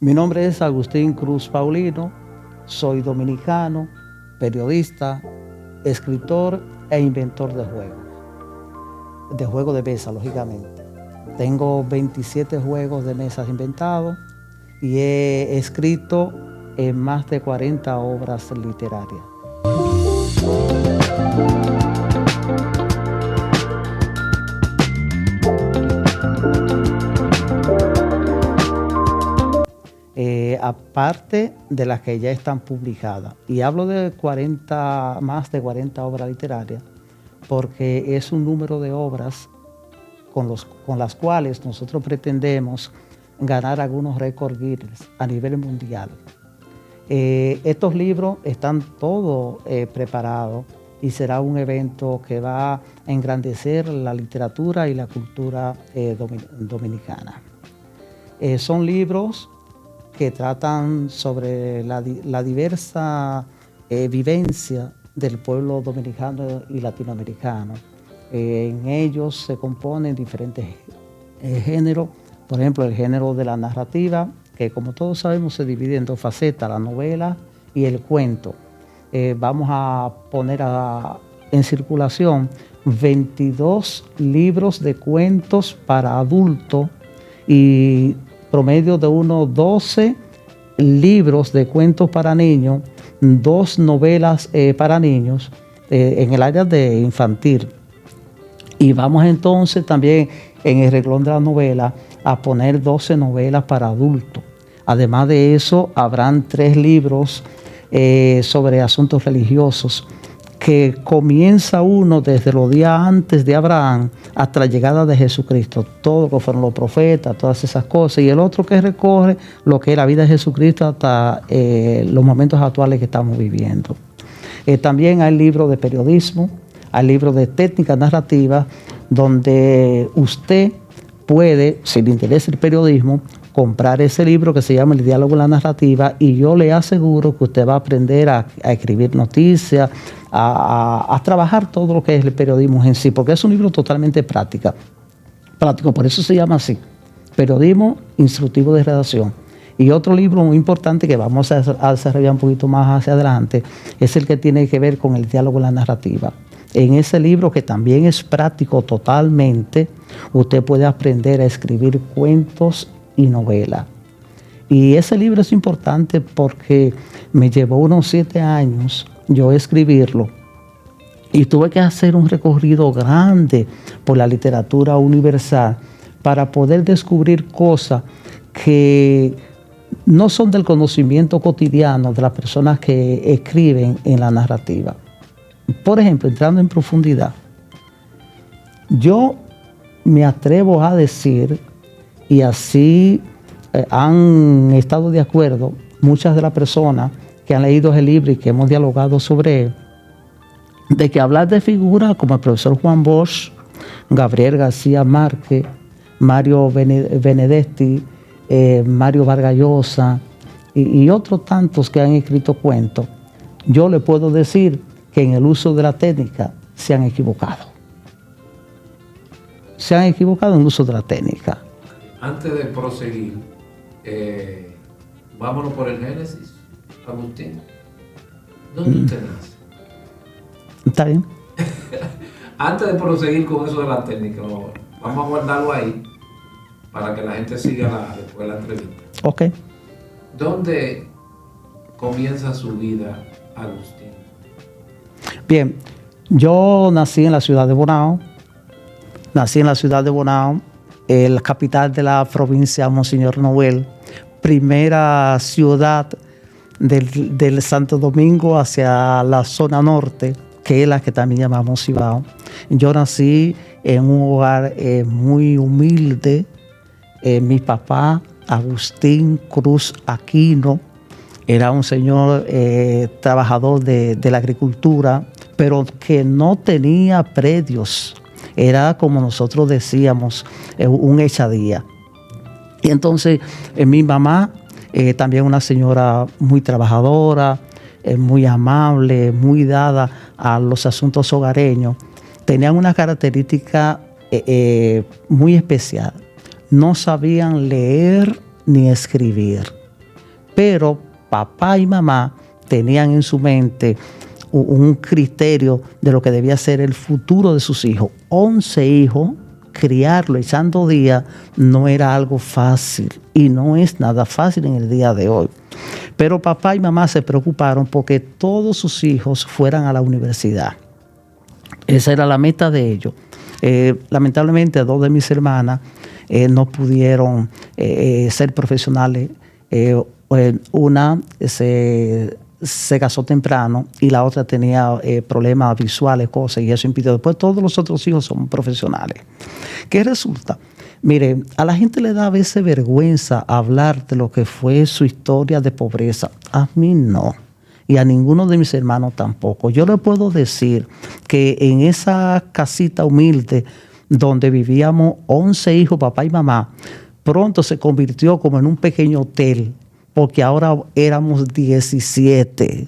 Mi nombre es Agustín Cruz Paulino, soy dominicano, periodista, escritor e inventor de juegos de mesa, lógicamente. Tengo 27 juegos de mesas inventados y he escrito en más de 40 obras literarias. Aparte de las que ya están publicadas. Y hablo de más de 40 obras literarias, porque es un número de obras con las cuales nosotros pretendemos ganar algunos récords Guinness a nivel mundial. Estos libros están todos preparados y será un evento que va a engrandecer la literatura y la cultura dominicana. Son libros que tratan sobre la diversa vivencia del pueblo dominicano y latinoamericano. En ellos se componen diferentes géneros, por ejemplo, el género de la narrativa, que como todos sabemos se divide en dos facetas, la novela y el cuento. Vamos a poner en circulación 22 libros de cuentos para adultos y promedio de unos 12 libros de cuentos para niños, 2 novelas para niños en el área de infantil. Y vamos entonces también en el renglón de la novela a poner 12 novelas para adultos. Además de eso, habrán 3 libros sobre asuntos religiosos, que comienza uno desde los días antes de Abraham hasta la llegada de Jesucristo, todo lo que fueron los profetas, todas esas cosas, y el otro que recorre lo que es la vida de Jesucristo hasta los momentos actuales que estamos viviendo. También hay libros de periodismo, hay libros de técnica narrativa, donde usted puede, si le interesa el periodismo, comprar ese libro que se llama El diálogo en la narrativa, y yo le aseguro que usted va a aprender a escribir noticias, a trabajar todo lo que es el periodismo en sí, porque es un libro totalmente práctico, por eso se llama así, Periodismo Instructivo de Redacción. Y otro libro muy importante que vamos a desarrollar un poquito más hacia adelante es el que tiene que ver con el diálogo en la narrativa. En ese libro, que también es práctico totalmente, usted puede aprender a escribir cuentos y novelas. Y ese libro es importante porque me llevó unos 7 años yo escribirlo, y tuve que hacer un recorrido grande por la literatura universal para poder descubrir cosas que no son del conocimiento cotidiano de las personas que escriben en la narrativa. Por ejemplo, entrando en profundidad, yo me atrevo a decir, y así han estado de acuerdo muchas de las personas que han leído el libro y que hemos dialogado sobre él, de que hablar de figuras como el profesor Juan Bosch, Gabriel García Márquez, Mario Benedetti, Mario Vargas Llosa y otros tantos que han escrito cuentos, yo le puedo decir que en el uso de la técnica se han equivocado. Se han equivocado en el uso de la técnica. Antes de proseguir, vámonos por el Génesis. Agustín, ¿dónde usted nace? ¿Está bien? Antes de proseguir con eso de la técnica, vamos a guardarlo ahí para que la gente siga después de la entrevista. Ok. ¿Dónde comienza su vida, Agustín? Bien, yo nací en la ciudad de Bonao. La capital de la provincia Monseñor Noel, primera ciudad del Santo Domingo hacia la zona norte, que es la que también llamamos Cibao. Yo nací en un hogar muy humilde. Mi papá, Agustín Cruz Aquino, era un señor trabajador de la agricultura, pero que no tenía predios. Era, como nosotros decíamos, un echadía. Y entonces mi mamá, también una señora muy trabajadora, muy amable, muy dada a los asuntos hogareños, tenían una característica muy especial. No sabían leer ni escribir. pero papá y mamá tenían en su mente un criterio de lo que debía ser el futuro de sus hijos. 11 hijos, criarlo echando días no era algo fácil y no es nada fácil en el día de hoy. Pero papá y mamá se preocuparon porque todos sus hijos fueran a la universidad. Esa era la meta de ellos. Lamentablemente, 2 de mis hermanas no pudieron ser profesionales. Una se casó temprano y la otra tenía problemas visuales, cosas, y eso impidió. Después todos los otros hijos son profesionales. ¿Qué resulta? Mire, a la gente le da a veces vergüenza hablar de lo que fue su historia de pobreza. A mí no. Y a ninguno de mis hermanos tampoco. Yo le puedo decir que en esa casita humilde donde vivíamos 11 hijos, papá y mamá, pronto se convirtió como en un pequeño hotel, porque ahora éramos 17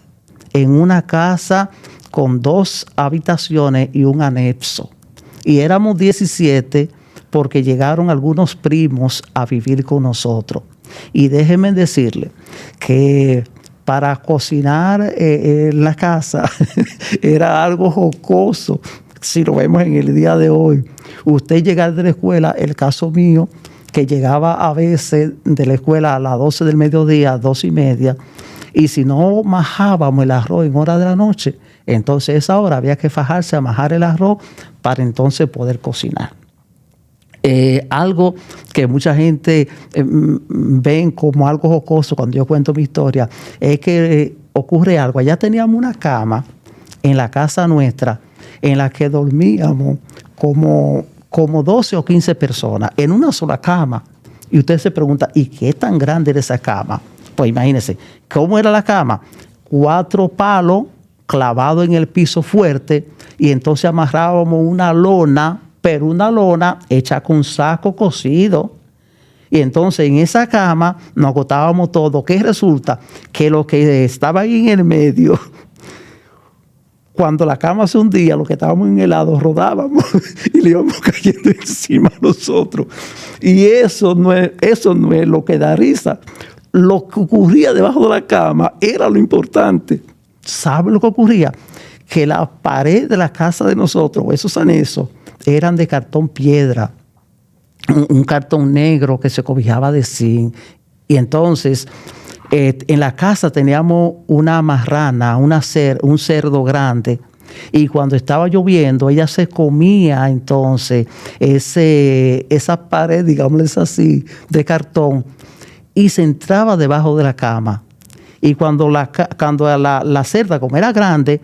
en una casa con 2 habitaciones y un anexo. Y éramos 17 porque llegaron algunos primos a vivir con nosotros. Y déjenme decirle que para cocinar en la casa era algo jocoso, si lo vemos en el día de hoy. Usted llegar de la escuela, el caso mío, que llegaba a veces de la escuela a las 12 del mediodía, 12:30, y si no majábamos el arroz en hora de la noche, entonces a esa hora había que fajarse a majar el arroz para entonces poder cocinar. Algo que mucha gente ven como algo jocoso cuando yo cuento mi historia, es que ocurre algo. Allá teníamos una cama en la casa nuestra en la que dormíamos como 12 o 15 personas en una sola cama. Y usted se pregunta, ¿y qué tan grande era esa cama? Pues imagínense, ¿cómo era la cama? 4 palos clavados en el piso fuerte, y entonces amarrábamos una lona, pero una lona hecha con saco cosido. Y entonces en esa cama nos agotábamos todo. ¿Qué resulta? Que lo que estaba ahí en el medio, cuando la cama se hundía, los que estábamos en el lado rodábamos y le íbamos cayendo encima a nosotros. Y eso no es lo que da risa. Lo que ocurría debajo de la cama era lo importante. ¿Sabe lo que ocurría? Que la pared de la casa de nosotros, esos anexos, eran de cartón piedra, un cartón negro que se cobijaba de zinc. Y entonces en la casa teníamos una marrana, un cerdo grande, y cuando estaba lloviendo ella se comía entonces esa pared, digámosles así, de cartón, y se entraba debajo de la cama. Y cuando la cerda, como era grande,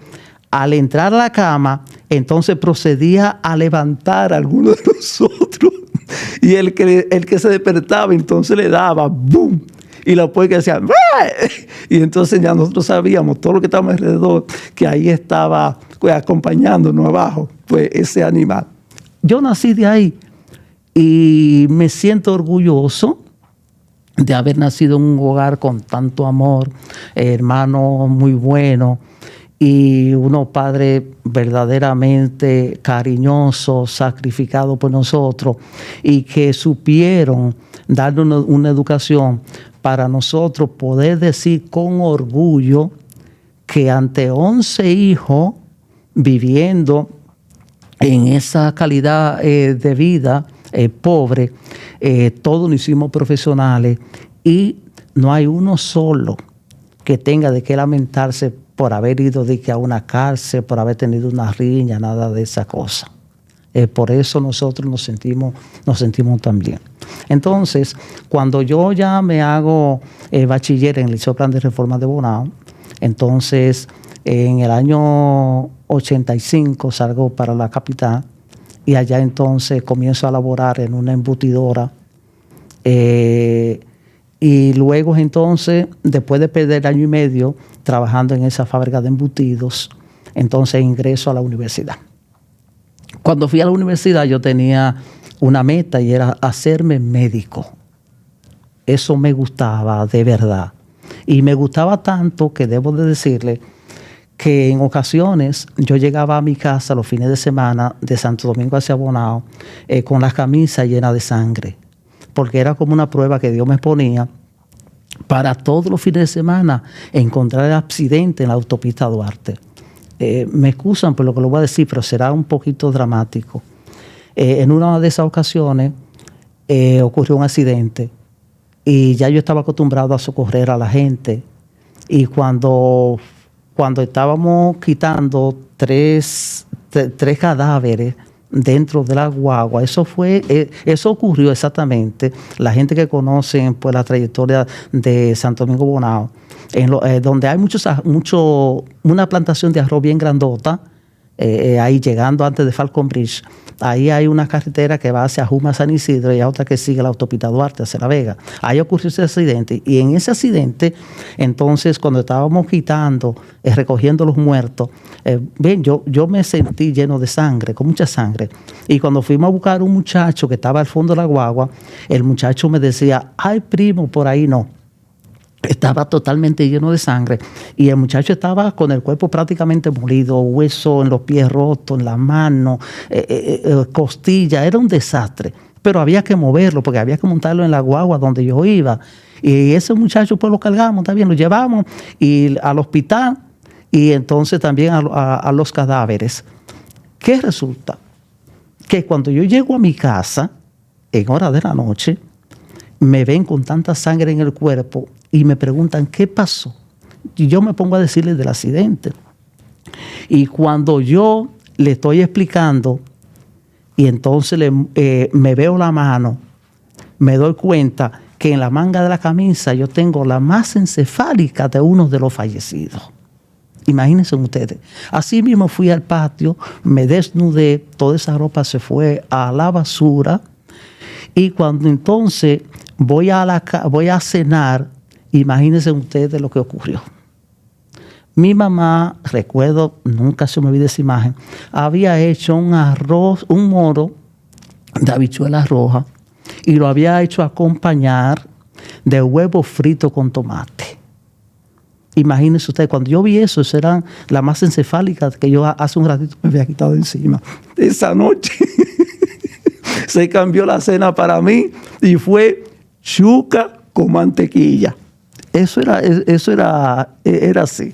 al entrar a la cama, entonces procedía a levantar a alguno de nosotros. Y el que se despertaba, entonces le daba ¡boom! Y la puerca decía ¡Bee! Y entonces ya nosotros sabíamos, todo lo que estábamos alrededor, que ahí estaba pues, acompañándonos abajo, pues ese animal. Yo nací de ahí y me siento orgulloso de haber nacido en un hogar con tanto amor, hermanos muy buenos y unos padres verdaderamente cariñosos, sacrificados por nosotros, y que supieron darnos una educación para nosotros poder decir con orgullo que ante 11 hijos viviendo en esa calidad de vida pobre, todos nos hicimos profesionales y no hay uno solo que tenga de qué lamentarse por haber ido a una cárcel, por haber tenido una riña, nada de esa cosa. Por eso nosotros nos sentimos tan bien. Entonces, cuando yo ya me hago bachiller en el Liceo Plan de Reforma de Bonao, entonces en el año 85 salgo para la capital y allá entonces comienzo a laborar en una embutidora. Y luego entonces, después de perder 1 año y medio trabajando en esa fábrica de embutidos, entonces ingreso a la universidad. Cuando fui a la universidad yo tenía una meta y era hacerme médico. Eso me gustaba de verdad. Y me gustaba tanto que debo de decirle que en ocasiones yo llegaba a mi casa los fines de semana de Santo Domingo hacia Bonao con la camisa llena de sangre, porque era como una prueba que Dios me ponía para todos los fines de semana encontrar accidentes en la autopista Duarte. Me excusan por lo que lo voy a decir, pero será un poquito dramático. En una de esas ocasiones ocurrió un accidente y ya yo estaba acostumbrado a socorrer a la gente. Y cuando estábamos quitando tres cadáveres dentro de la guagua, eso ocurrió exactamente. La gente que conoce pues, la trayectoria de Santo Domingo Bonao, donde hay una plantación de arroz bien grandota, ahí llegando antes de Falcon Bridge, ahí hay una carretera que va hacia Juma, San Isidro, y otra que sigue la autopista Duarte hacia La Vega. Ahí ocurrió ese accidente, y en ese accidente, entonces, cuando estábamos quitando, recogiendo los muertos, yo me sentí lleno de sangre, con mucha sangre. Y cuando fuimos a buscar a un muchacho que estaba al fondo de la guagua, el muchacho me decía, ay, primo, por ahí no. Estaba totalmente lleno de sangre y el muchacho estaba con el cuerpo prácticamente molido, hueso en los pies rotos, en las manos, costilla, era un desastre. Pero había que moverlo porque había que montarlo en la guagua donde yo iba. Y ese muchacho pues lo cargamos, también lo llevamos y al hospital y entonces también a los cadáveres. ¿Qué resulta? Que cuando yo llego a mi casa, en hora de la noche, me ven con tanta sangre en el cuerpo y me preguntan qué pasó. Y yo me pongo a decirles del accidente. Y cuando yo le estoy explicando y entonces me veo la mano, me doy cuenta que en la manga de la camisa yo tengo la masa encefálica de uno de los fallecidos. Imagínense ustedes. Así mismo fui al patio, me desnudé, toda esa ropa se fue a la basura. Y cuando entonces voy a cenar, imagínense ustedes lo que ocurrió. Mi mamá, recuerdo, nunca se me olvida esa imagen, había hecho un moro de habichuelas rojas y lo había hecho acompañar de huevo frito con tomate. Imagínense ustedes, cuando yo vi eso era la masa encefálica que yo hace un ratito me había quitado encima. Esa noche se cambió la cena para mí y fue yuca con mantequilla. Eso era así.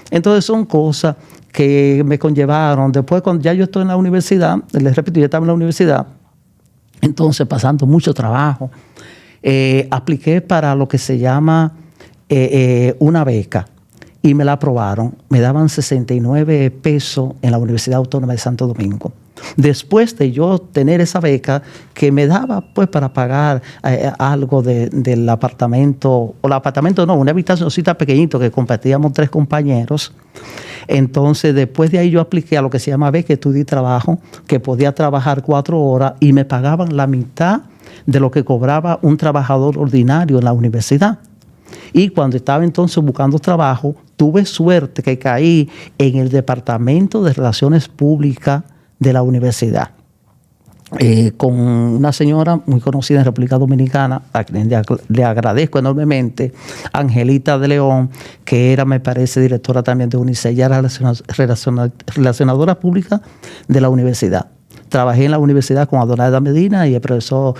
Entonces son cosas que me conllevaron. Después, cuando ya yo estoy en la universidad, les repito, yo estaba en la universidad, entonces pasando mucho trabajo, apliqué para lo que se llama una beca y me la aprobaron. Me daban 69 pesos en la Universidad Autónoma de Santo Domingo. Después de yo tener esa beca que me daba pues para pagar algo del apartamento, o el apartamento no, una habitacióncita pequeñito que compartíamos 3 compañeros. Entonces después de ahí yo apliqué a lo que se llama beca, estudio y trabajo, que podía trabajar 4 horas y me pagaban la mitad de lo que cobraba un trabajador ordinario en la universidad. Y cuando estaba entonces buscando trabajo, tuve suerte que caí en el Departamento de Relaciones Públicas de la universidad, con una señora muy conocida en República Dominicana, a quien le agradezco enormemente, Angelita de León, que era, me parece, directora también de UNICEF, ya era relacionadora pública de la universidad. Trabajé en la universidad con Adonai Medina y el profesor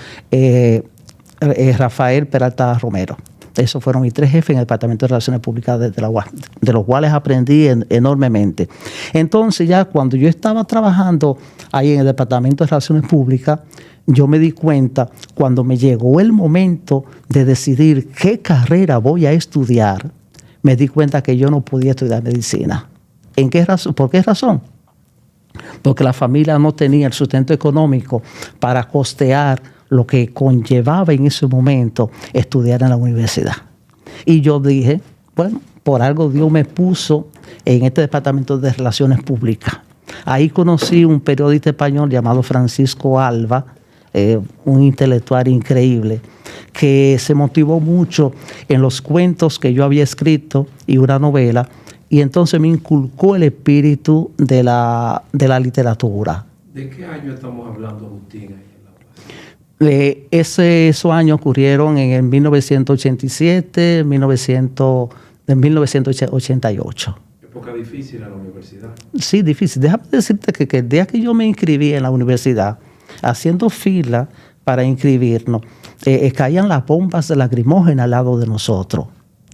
Rafael Peralta Romero. Esos fueron mis 3 jefes en el Departamento de Relaciones Públicas de la UAS, de los cuales aprendí enormemente. Entonces ya cuando yo estaba trabajando ahí en el Departamento de Relaciones Públicas, yo me di cuenta, cuando me llegó el momento de decidir qué carrera voy a estudiar, me di cuenta que yo no podía estudiar medicina. ¿En qué razón? ¿Por qué razón? Porque la familia no tenía el sustento económico para costear lo que conllevaba en ese momento estudiar en la universidad. Y yo dije, bueno, por algo Dios me puso en este Departamento de Relaciones Públicas. Ahí conocí un periodista español llamado Francisco Alba, un intelectual increíble, que se motivó mucho en los cuentos que yo había escrito y una novela, y entonces me inculcó el espíritu de la literatura. ¿De qué año estamos hablando, Agustín? Esos años ocurrieron en el 1987, 1988. Época difícil en la universidad. Sí, difícil. Déjame decirte que el día que yo me inscribí en la universidad, haciendo fila para inscribirnos, caían las bombas lacrimógenas al lado de nosotros.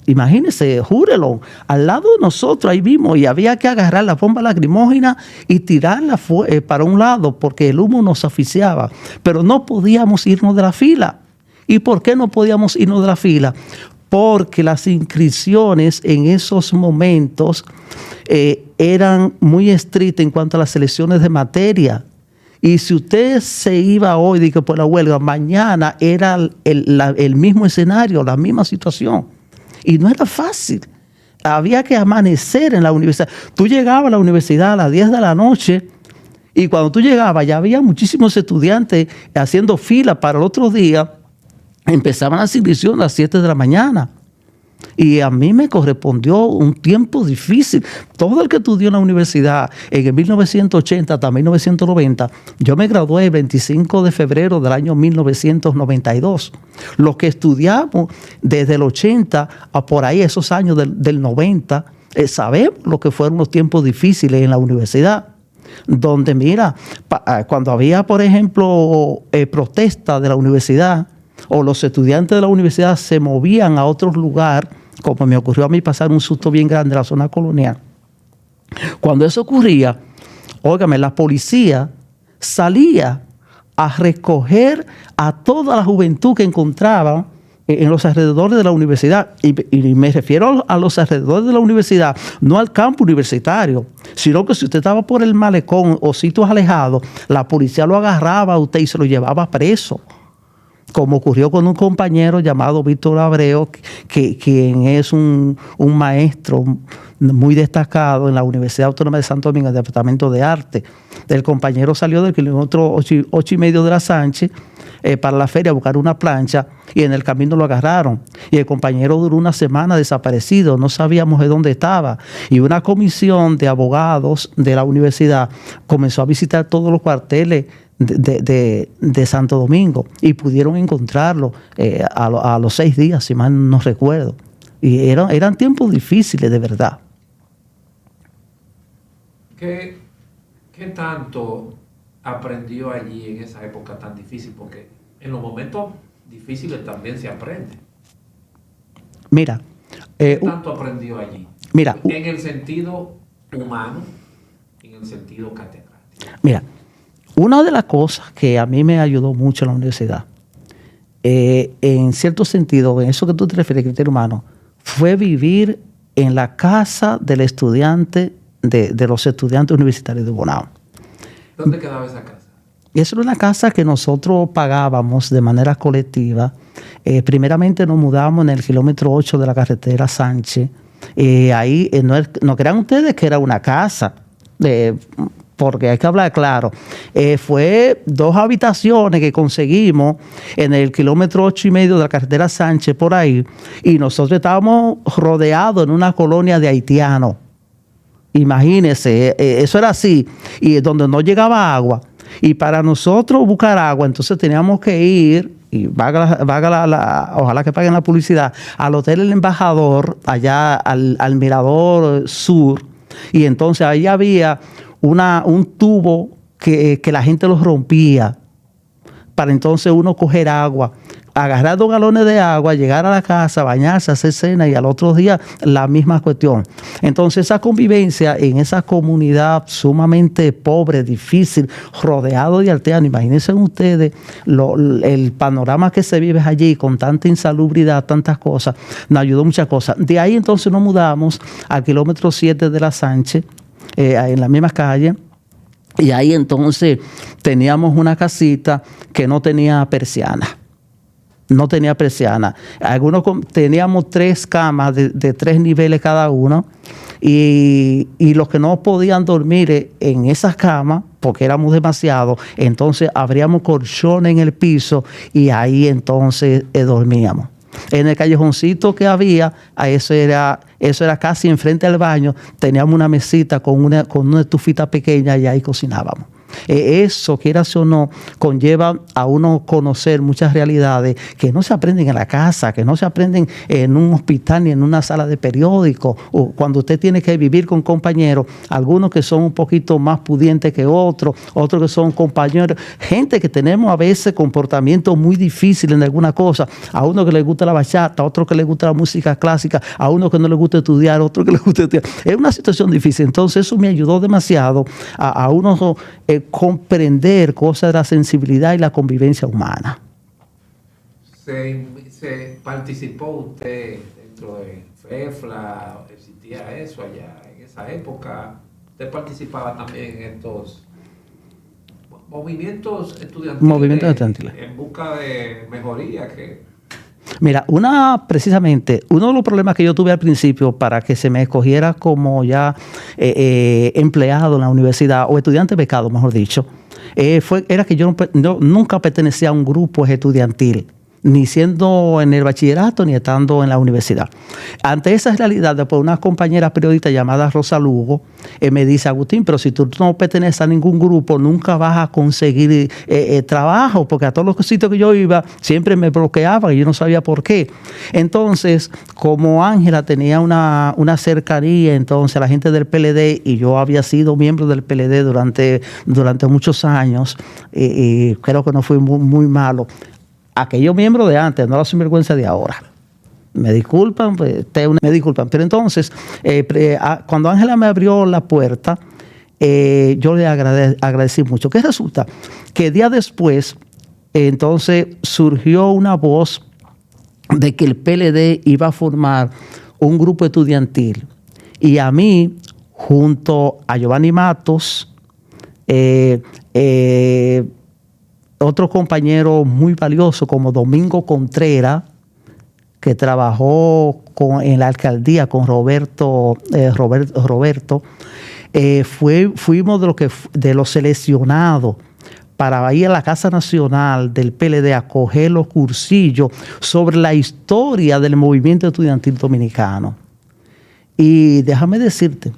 Imagínense, júrelo, al lado de nosotros ahí mismo, y había que agarrar la bomba lacrimógena y tirarla para un lado porque el humo nos asfixiaba, pero no podíamos irnos de la fila. ¿Y por qué no podíamos irnos de la fila? Porque las inscripciones en esos momentos eran muy estrictas en cuanto a las selecciones de materia. Y si usted se iba hoy por la huelga, mañana era el mismo escenario, la misma situación. Y no era fácil. Había que amanecer en la universidad. Tú llegabas a la universidad a las 10 de la noche y cuando tú llegabas ya había muchísimos estudiantes haciendo fila para el otro día. Empezaban las inscripciones a las 7 de la mañana. Y a mí me correspondió un tiempo difícil. Todo el que estudió en la universidad en el 1980 hasta 1990, yo me gradué el 25 de febrero del año 1992. Los que estudiamos desde el 80 a por ahí, esos años del 90, sabemos lo que fueron los tiempos difíciles en la universidad. Donde, mira, cuando había, por ejemplo, protesta de la universidad, o los estudiantes de la universidad se movían a otro lugar, como me ocurrió a mí pasar un susto bien grande en la zona colonial. Cuando eso ocurría, óigame, la policía salía a recoger a toda la juventud que encontraba en los alrededores de la universidad. Y me refiero a los alrededores de la universidad, no al campo universitario, sino que si usted estaba por el malecón o sitios alejados, la policía lo agarraba a usted y se lo llevaba preso. Como ocurrió con un compañero llamado Víctor Abreu, quien es un maestro muy destacado en la Universidad Autónoma de Santo Domingo, en el Departamento de Arte. El compañero salió del kilómetro 8,5 de la Sánchez para la feria a buscar una plancha y en el camino lo agarraron. Y el compañero duró una semana desaparecido, no sabíamos de dónde estaba. Y una comisión de abogados de la universidad comenzó a visitar todos los cuarteles de Santo Domingo y pudieron encontrarlo a los 6 días, si mal no recuerdo. Y eran tiempos difíciles, de verdad. ¿Qué tanto aprendió allí en esa época tan difícil? Porque en los momentos difíciles también se aprende. Mira. ¿Qué tanto aprendió allí? Mira. En el sentido humano, en el sentido catedrático. Mira. Una de las cosas que a mí me ayudó mucho en la universidad, en cierto sentido, en eso que tú te refieres, criterio humano, fue vivir en la casa del estudiante, de los estudiantes universitarios de Bonao. ¿Dónde quedaba esa casa? Esa era una casa que nosotros pagábamos de manera colectiva. Primeramente nos mudamos en el kilómetro 8 de la carretera Sánchez. Ahí no crean ustedes que era una casa, porque hay que hablar claro. Fue 2 habitaciones que conseguimos en el kilómetro 8,5 de la carretera Sánchez, por ahí, y nosotros estábamos rodeados en una colonia de haitianos. Imagínense, eso era así, y donde no llegaba agua. Y para nosotros buscar agua, entonces teníamos que ir, y ojalá que paguen la publicidad, al Hotel El Embajador, allá al Mirador Sur, y entonces ahí había un tubo que la gente los rompía para entonces uno coger agua, agarrar 2 galones de agua, llegar a la casa, bañarse, hacer cena y al otro día la misma cuestión. Entonces esa convivencia en esa comunidad sumamente pobre, difícil, rodeado de haitianos, imagínense ustedes el panorama que se vive allí con tanta insalubridad, tantas cosas, nos ayudó muchas cosas. De ahí entonces nos mudamos al kilómetro 7 de la Sánchez, en la misma calle, y ahí entonces teníamos una casita que no tenía persiana. No tenía persiana. Teníamos 3 camas de 3 niveles cada uno, y los que no podían dormir en esas camas, porque éramos demasiados, entonces abríamos colchones en el piso y ahí entonces dormíamos. En el callejoncito que había, eso era casi enfrente al baño, teníamos una mesita con una estufita pequeña y ahí cocinábamos. Eso, quieras o no, conlleva a uno conocer muchas realidades que no se aprenden en la casa, que no se aprenden en un hospital ni en una sala de periódico, o cuando usted tiene que vivir con compañeros, algunos que son un poquito más pudientes que otros que son compañeros, gente que tenemos a veces comportamientos muy difíciles en alguna cosa, a uno que le gusta la bachata, a otro que le gusta la música clásica, a uno que no le gusta estudiar, a otro que le gusta estudiar. Es una situación difícil. Entonces eso me ayudó demasiado a uno comprender cosas de la sensibilidad y la convivencia humana. ¿Se participó usted dentro de FEFLA? ¿Existía eso allá en esa época? ¿Usted participaba también en estos movimientos estudiantiles en busca de mejoría? Mira, precisamente uno de los problemas que yo tuve al principio para que se me escogiera como ya empleado en la universidad, o estudiante becado, mejor dicho, era que yo nunca pertenecía a un grupo estudiantil, ni siendo en el bachillerato ni estando en la universidad. Ante esa realidad, después una compañera periodista llamada Rosa Lugo me dice: Agustín, pero si tú no perteneces a ningún grupo, nunca vas a conseguir trabajo, porque a todos los sitios que yo iba siempre me bloqueaban y yo no sabía por qué. Entonces, como Ángela tenía una cercanía entonces a la gente del PLD, y yo había sido miembro del PLD durante muchos años, creo que no fui muy malo. Aquellos miembros de antes, no la sinvergüenza de ahora. Me disculpan, pero entonces, cuando Ángela me abrió la puerta, yo le agradecí mucho. ¿Qué resulta? Que días después, entonces, surgió una voz de que el PLD iba a formar un grupo estudiantil. Y a mí, junto a Giovanni Matos, otro compañero muy valioso como Domingo Contreras, que trabajó en la alcaldía con Roberto, fuimos de los seleccionados para ir a la Casa Nacional del PLD a coger los cursillos sobre la historia del movimiento estudiantil dominicano. Y déjame decirte,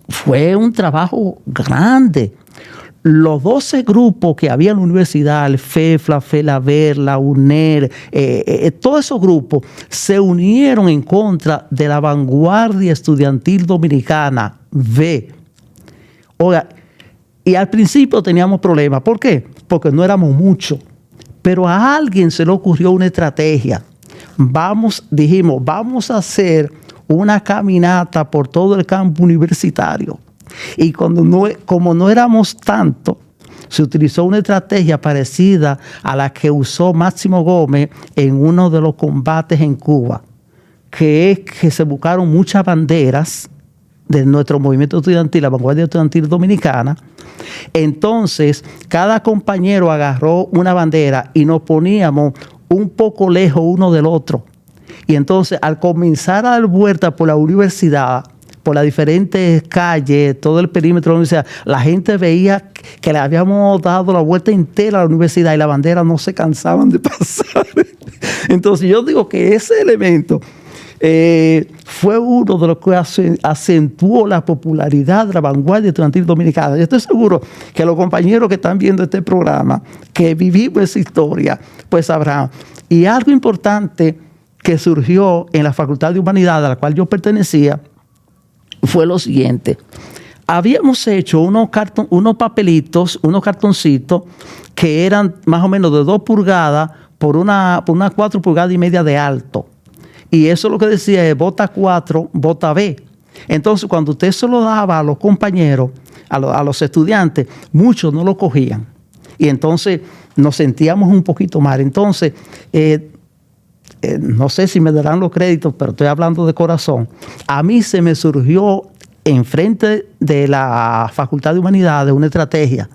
fue un trabajo grande. Los 12 grupos que había en la universidad, el FEFLA, FELAVER, la UNER, todos esos grupos se unieron en contra de la vanguardia estudiantil dominicana, V. Oiga, y al principio teníamos problemas. ¿Por qué? Porque no éramos muchos. Pero a alguien se le ocurrió una estrategia. Dijimos, vamos a hacer una caminata por todo el campo universitario. Y como no éramos tanto, se utilizó una estrategia parecida a la que usó Máximo Gómez en uno de los combates en Cuba, que es que se buscaron muchas banderas de nuestro movimiento estudiantil, la vanguardia estudiantil dominicana. Entonces, cada compañero agarró una bandera y nos poníamos un poco lejos uno del otro. Y entonces, al comenzar a dar vueltas por la universidad, por las diferentes calles, todo el perímetro de la universidad, la gente veía que le habíamos dado la vuelta entera a la universidad y las banderas no se cansaban de pasar. Entonces yo digo que ese elemento fue uno de los que acentuó la popularidad de la vanguardia estudiantil dominicana. Yo estoy seguro que los compañeros que están viendo este programa, que vivimos esa historia, pues sabrán. Y algo importante que surgió en la Facultad de Humanidades, a la cual yo pertenecía, fue lo siguiente. Habíamos hecho unos papelitos, unos cartoncitos que eran más o menos de 2 pulgadas por una 4 pulgadas y media de alto. Y eso lo que decía es bota 4, bota B. Entonces, cuando usted se lo daba a los compañeros, a los estudiantes, muchos no lo cogían. Y entonces nos sentíamos un poquito mal. Entonces, no sé si me darán los créditos, pero estoy hablando de corazón. A mí se me surgió enfrente de la Facultad de Humanidades una estrategia.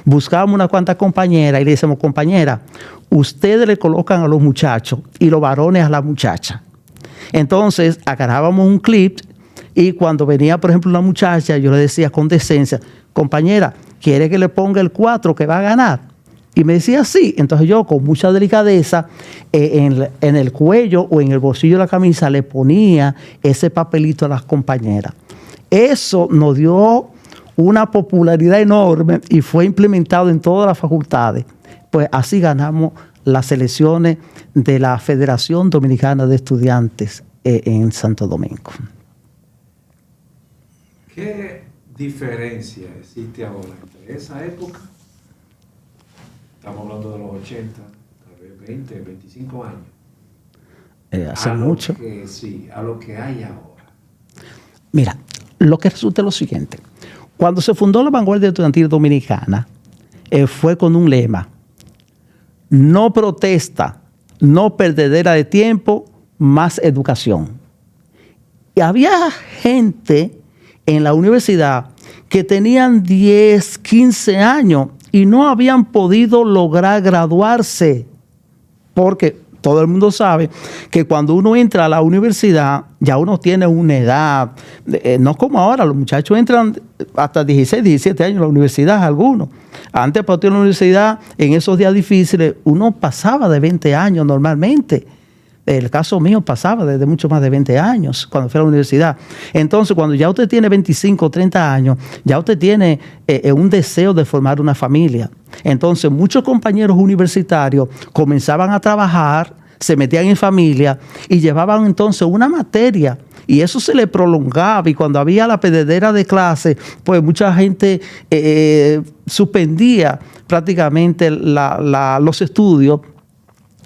Buscábamos unas cuantas compañeras y le decíamos: compañera, ustedes le colocan a los muchachos y los varones a la muchacha. Entonces agarrábamos un clip y cuando venía, por ejemplo, una muchacha, yo le decía con decencia: compañera, ¿quiere que le ponga el 4 que va a ganar? Y me decía sí. Entonces yo, con mucha delicadeza, en el cuello o en el bolsillo de la camisa le ponía ese papelito a las compañeras. Eso nos dio una popularidad enorme y fue implementado en todas las facultades. Pues así ganamos las elecciones de la Federación Dominicana de Estudiantes en Santo Domingo. ¿Qué diferencia existe ahora entre esa época? Estamos hablando de los 80, tal vez 20, 25 años. Hace mucho. A lo que hay ahora. Mira, lo que resulta es lo siguiente. Cuando se fundó la Vanguardia Estudiantil Dominicana, fue con un lema: no protesta, no perdedera de tiempo, más educación. Y había gente en la universidad que tenían 10, 15 años y no habían podido lograr graduarse, porque todo el mundo sabe que cuando uno entra a la universidad, ya uno tiene una edad, no como ahora, los muchachos entran hasta 16, 17 años a la universidad, algunos. Antes, para ir a la universidad, en esos días difíciles, uno pasaba de 20 años normalmente. El caso mío pasaba desde mucho más de 20 años cuando fui a la universidad. Entonces, cuando ya usted tiene 25 o 30 años, ya usted tiene un deseo de formar una familia. Entonces, muchos compañeros universitarios comenzaban a trabajar, se metían en familia y llevaban entonces una materia. Y eso se le prolongaba, y cuando había la perdedera de clase, pues mucha gente suspendía prácticamente los estudios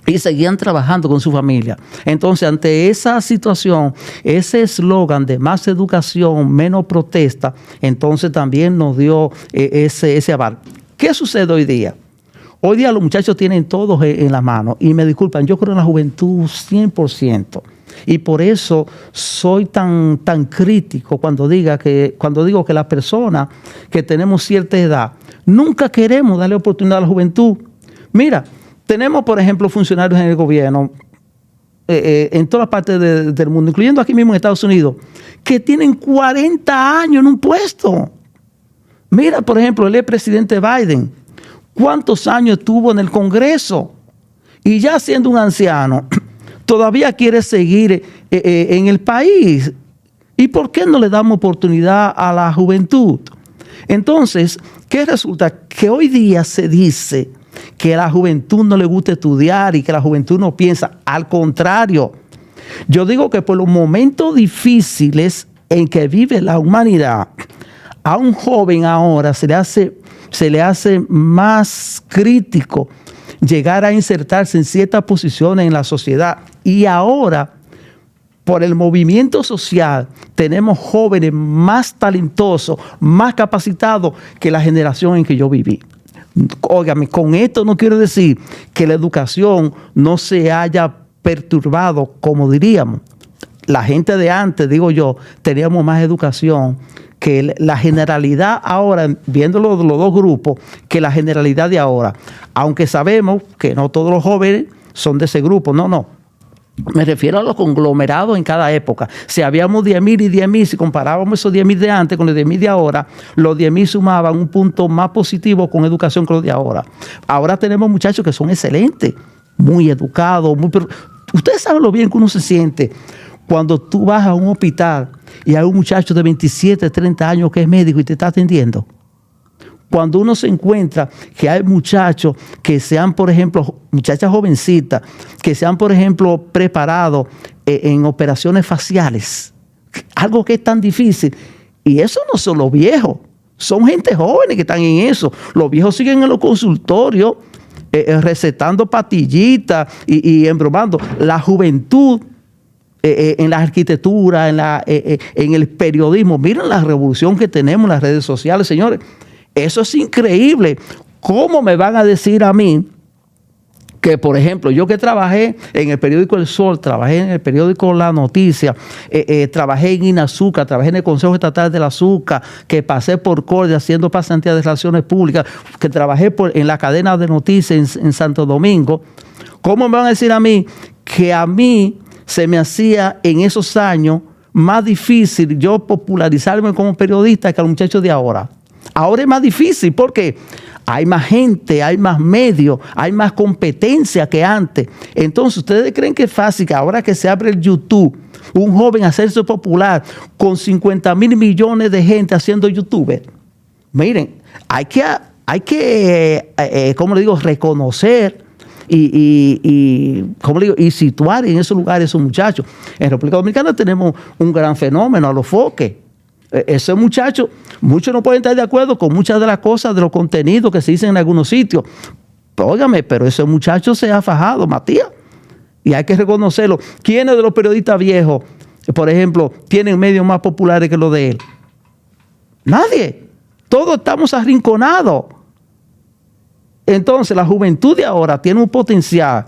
y seguían trabajando con su familia. Entonces, ante esa situación, ese eslogan de más educación, menos protesta, entonces también nos dio ese aval. ¿Qué sucede hoy día? Hoy día los muchachos tienen todos en la mano, y me disculpan, yo creo en la juventud 100%. Y por eso soy tan crítico cuando digo que las personas que tenemos cierta edad nunca queremos darle oportunidad a la juventud. Mira, tenemos, por ejemplo, funcionarios en el gobierno, en todas partes del mundo, incluyendo aquí mismo en Estados Unidos, que tienen 40 años en un puesto. Mira, por ejemplo, el expresidente Biden, ¿cuántos años estuvo en el Congreso? Y ya siendo un anciano, todavía quiere seguir en el país. ¿Y por qué no le damos oportunidad a la juventud? Entonces, ¿qué resulta? Que hoy día se dice que a la juventud no le gusta estudiar y que la juventud no piensa. Al contrario, yo digo que por los momentos difíciles en que vive la humanidad, a un joven ahora se le hace más crítico llegar a insertarse en ciertas posiciones en la sociedad. Y ahora, por el movimiento social, tenemos jóvenes más talentosos, más capacitados que la generación en que yo viví. Óigame, con esto no quiero decir que la educación no se haya perturbado, como diríamos. La gente de antes, digo yo, teníamos más educación que la generalidad ahora, viendo los dos grupos, que la generalidad de ahora. Aunque sabemos que no todos los jóvenes son de ese grupo, no. Me refiero a los conglomerados en cada época. Si habíamos 10.000 y 10.000, si comparábamos esos 10.000 de antes con los 10.000 de ahora, los 10.000 sumaban un punto más positivo con educación que los de ahora. Ahora tenemos muchachos que son excelentes, muy educados. Ustedes saben lo bien que uno se siente cuando tú vas a un hospital y hay un muchacho de 27, 30 años que es médico y te está atendiendo. Cuando uno se encuentra que hay muchachos que sean, por ejemplo, muchachas jovencitas, que sean, por ejemplo, preparados en operaciones faciales, algo que es tan difícil. Y eso no son los viejos, son gente joven que están en eso. Los viejos siguen en los consultorios recetando pastillitas y embromando. La juventud en la arquitectura, en el periodismo. Miren la revolución que tenemos en las redes sociales, señores. Eso es increíble. ¿Cómo me van a decir a mí que, por ejemplo, yo que trabajé en el periódico El Sol, trabajé en el periódico La Noticia, trabajé en INAZUCA, trabajé en el Consejo Estatal del Azúcar, que pasé por CORDE haciendo pasantía de Relaciones Públicas, que trabajé en la cadena de noticias en Santo Domingo? ¿Cómo me van a decir a mí que a mí se me hacía en esos años más difícil yo popularizarme como periodista que a los muchachos de ahora? Ahora es más difícil porque hay más gente, hay más medios, hay más competencia que antes. Entonces, ¿ustedes creen que es fácil que ahora que se abre el YouTube, un joven hacerse popular con 50.000 millones de gente haciendo YouTuber? Miren, hay que ¿cómo le digo?, reconocer ¿cómo le digo?, y situar en esos lugares a esos muchachos. En República Dominicana tenemos un gran fenómeno, a los foques. Ese muchacho, muchos no pueden estar de acuerdo con muchas de las cosas, de los contenidos que se dicen en algunos sitios. Óigame, pero ese muchacho se ha fajado, Matías. Y hay que reconocerlo. ¿Quiénes de los periodistas viejos, por ejemplo, tienen medios más populares que los de él? Nadie. Todos estamos arrinconados. Entonces, la juventud de ahora tiene un potencial,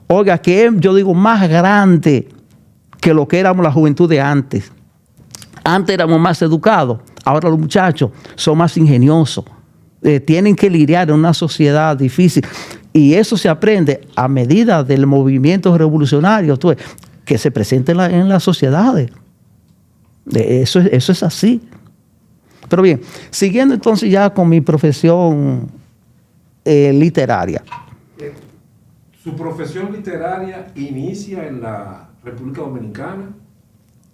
oiga, que es, yo digo, más grande que lo que éramos la juventud de antes. Antes éramos más educados, ahora los muchachos son más ingeniosos. Tienen que lidiar en una sociedad difícil. Y eso se aprende a medida del movimiento revolucionario que se presenta en las sociedades. Eso es así. Pero bien, siguiendo entonces ya con mi profesión literaria. ¿Su profesión literaria inicia en la República Dominicana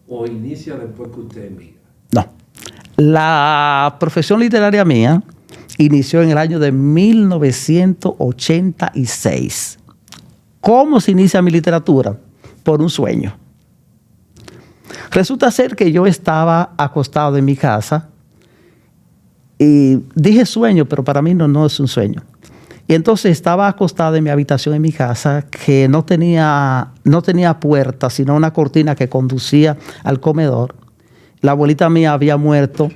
o inicia después que usted emigra? No. La profesión literaria mía inició en el año de 1986. ¿Cómo se inicia mi literatura? Por un sueño. Resulta ser que yo estaba acostado en mi casa y dije sueño, pero para mí no es un sueño. Y entonces estaba acostado en mi habitación en mi casa que no tenía puerta, sino una cortina que conducía al comedor. La abuelita mía había muerto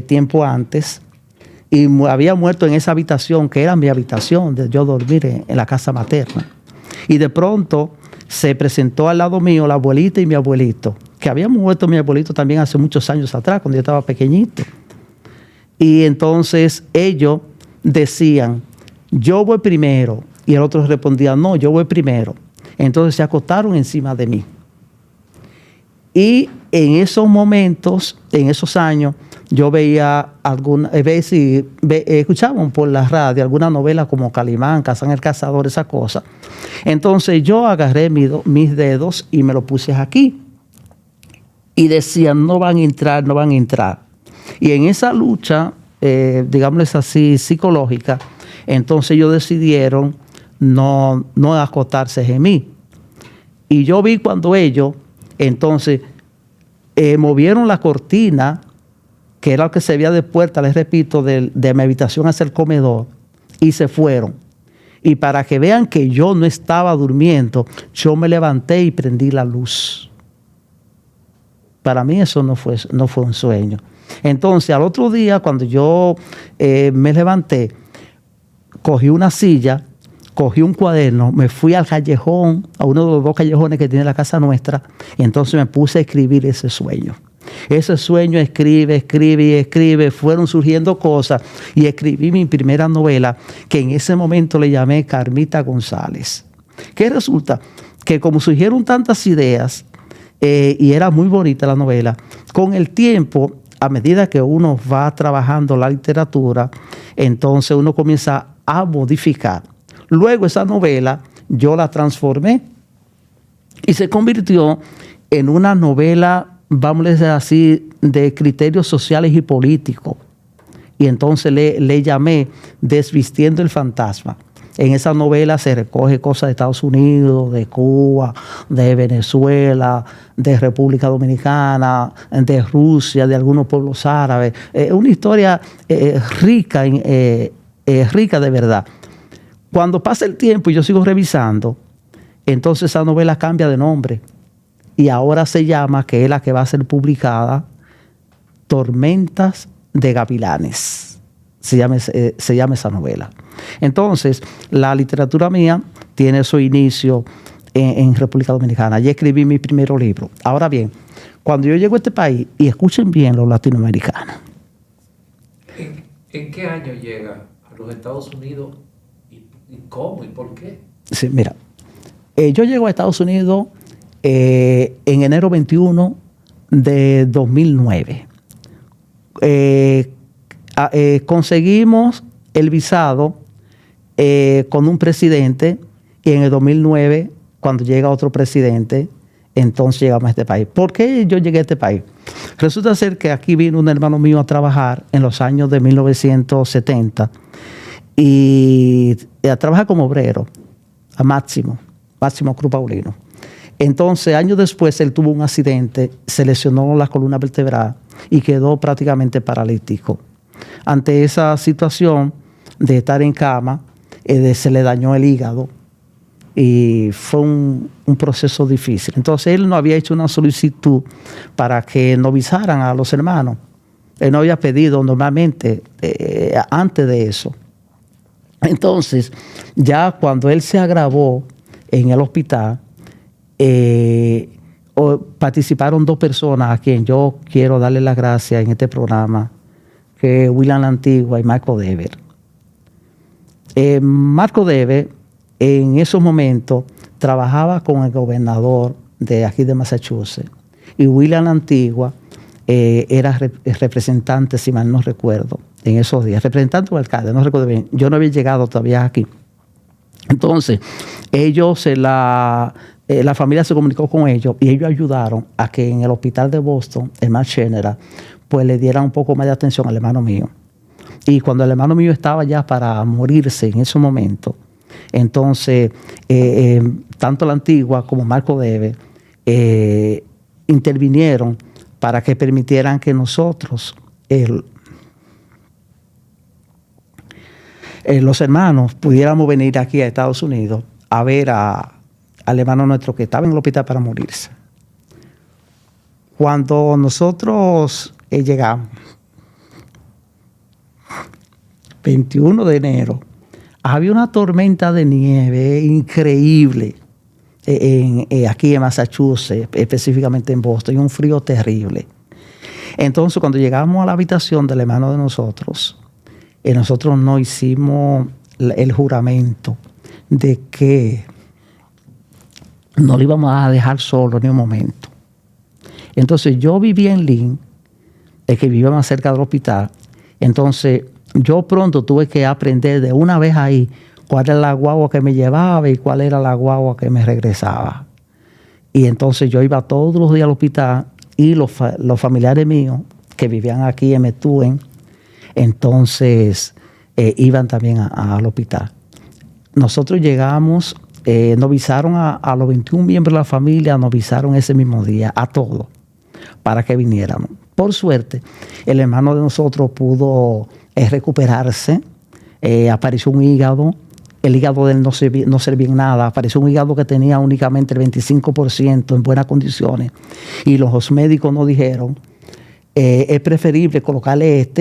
tiempo antes y había muerto en esa habitación que era mi habitación de yo dormir en la casa materna. Y de pronto se presentó al lado mío la abuelita y mi abuelito, que había muerto mi abuelito también hace muchos años atrás, cuando yo estaba pequeñito. Y entonces ellos decían, yo voy primero. Y el otro respondía, no, yo voy primero. Entonces se acostaron encima de mí. Y en esos momentos, en esos años, yo veía escuchaban por la radio alguna novela como Calimán, Kazán el Cazador, esa cosa. Entonces yo agarré mis dedos y me los puse aquí. Y decían, no van a entrar, no van a entrar. Y en esa lucha, digámosles así, psicológica, entonces ellos decidieron no acostarse en mí. Y yo vi cuando ellos, entonces, movieron la cortina, que era lo que se veía de puerta, les repito, de mi habitación hacia el comedor, y se fueron. Y para que vean que yo no estaba durmiendo, yo me levanté y prendí la luz. Para mí eso no fue un sueño. Entonces, al otro día, cuando yo me levanté, cogí una silla, cogí un cuaderno, me fui al callejón, a uno de los 2 callejones que tiene la casa nuestra, y entonces me puse a escribir ese sueño. Ese sueño escribe, fueron surgiendo cosas, y escribí mi primera novela, que en ese momento le llamé Carmita González. ¿Qué resulta? Que como surgieron tantas ideas, y era muy bonita la novela, con el tiempo, a medida que uno va trabajando la literatura, entonces uno comienza a modificar. Luego esa novela yo la transformé y se convirtió en una novela, vamos a decir así, de criterios sociales y políticos. Y entonces le llamé Desvistiendo el Fantasma. En esa novela se recoge cosas de Estados Unidos, de Cuba, de Venezuela, de República Dominicana, de Rusia, de algunos pueblos árabes. Una historia rica de verdad. Cuando pasa el tiempo y yo sigo revisando, entonces esa novela cambia de nombre. Y ahora se llama, que es la que va a ser publicada, Tormentas de Gavilanes. Se llama esa novela. Entonces, la literatura mía tiene su inicio en República Dominicana. Allí escribí mi primer libro. Ahora bien, cuando yo llego a este país, y escuchen bien los latinoamericanos. ¿En qué año llega a los Estados Unidos? ¿Y cómo? ¿Y por qué? Sí, mira, yo llego a Estados Unidos en enero 21 de 2009. Conseguimos el visado con un presidente, y en el 2009, cuando llega otro presidente, entonces llegamos a este país. ¿Por qué yo llegué a este país? Resulta ser que aquí vino un hermano mío a trabajar en los años de 1970 y a trabajar como obrero, a Máximo Cruz Paulino. Entonces, años después, él tuvo un accidente, se lesionó la columna vertebral y quedó prácticamente paralítico. Ante esa situación de estar en cama, se le dañó el hígado y fue un proceso difícil. Entonces, él no había hecho una solicitud para que novizaran a los hermanos. Él no había pedido normalmente antes de eso. Entonces, ya cuando él se agravó en el hospital, participaron 2 personas a quien yo quiero darle las gracias en este programa, que es William La Antigua y Marco Dever. Marco Dever en esos momentos trabajaba con el gobernador de aquí de Massachusetts y William La Antigua era representante, si mal no recuerdo, en esos días, representante o alcalde, no recuerdo bien, yo no había llegado todavía aquí. Entonces, la familia se comunicó con ellos y ellos ayudaron a que en el hospital de Boston, el Mass General, pues le dieran un poco más de atención al hermano mío. Y cuando el hermano mío estaba ya para morirse en ese momento, entonces, tanto La Antigua como Marco Dever intervinieron para que permitieran que nosotros, los hermanos, pudiéramos venir aquí a Estados Unidos a ver al hermano nuestro que estaba en el hospital para morirse. Cuando nosotros llegamos, 21 de enero, había una tormenta de nieve increíble aquí en Massachusetts, específicamente en Boston, y un frío terrible. Entonces, cuando llegamos a la habitación del hermano de nosotros no hicimos el juramento de que no lo íbamos a dejar solo ni un momento. Entonces, yo vivía en Lynn, que vivía más cerca del hospital. Entonces, yo pronto tuve que aprender de una vez ahí cuál era la guagua que me llevaba y cuál era la guagua que me regresaba. Y entonces yo iba todos los días al hospital y los familiares míos que vivían aquí en Methuen, entonces iban también al hospital. Nosotros llegamos, nos visaron a los 21 miembros de la familia, nos visaron ese mismo día, a todos, para que viniéramos. Por suerte, el hermano de nosotros pudo recuperarse, apareció un hígado, el hígado de él no servía en nada, apareció un hígado que tenía únicamente el 25% en buenas condiciones, y los médicos nos dijeron, es preferible colocarle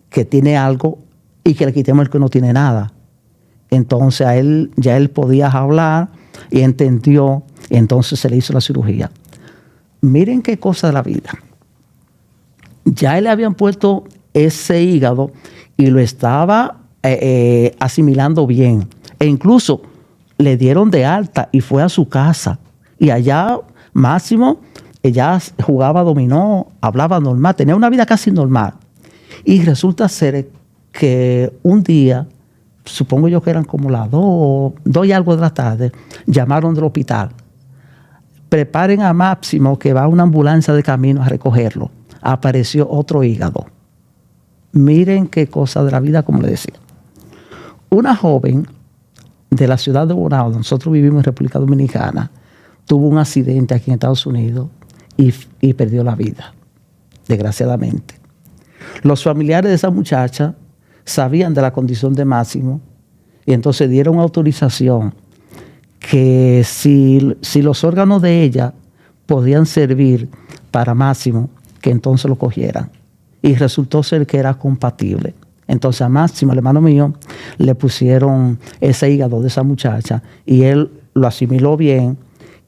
que tiene algo y que le quitemos el que no tiene nada. Entonces a él podía hablar y entendió, y entonces se le hizo la cirugía. Miren qué cosa de la vida. Ya le habían puesto ese hígado y lo estaba asimilando bien. E incluso le dieron de alta y fue a su casa. Y allá Máximo, ella jugaba dominó, hablaba normal, tenía una vida casi normal. Y resulta ser que un día, supongo yo que eran como las 2 y algo de la tarde, llamaron del hospital. Preparen a Máximo que va una ambulancia de camino a recogerlo. Apareció otro hígado. Miren qué cosa de la vida, como le decía. Una joven de la ciudad de Bonao, nosotros vivimos en República Dominicana, tuvo un accidente aquí en Estados Unidos y perdió la vida, desgraciadamente. Los familiares de esa muchacha sabían de la condición de Máximo y entonces dieron autorización que si los órganos de ella podían servir para Máximo, que entonces lo cogieran. Y resultó ser que era compatible. Entonces a Máximo, el hermano mío, le pusieron ese hígado de esa muchacha y él lo asimiló bien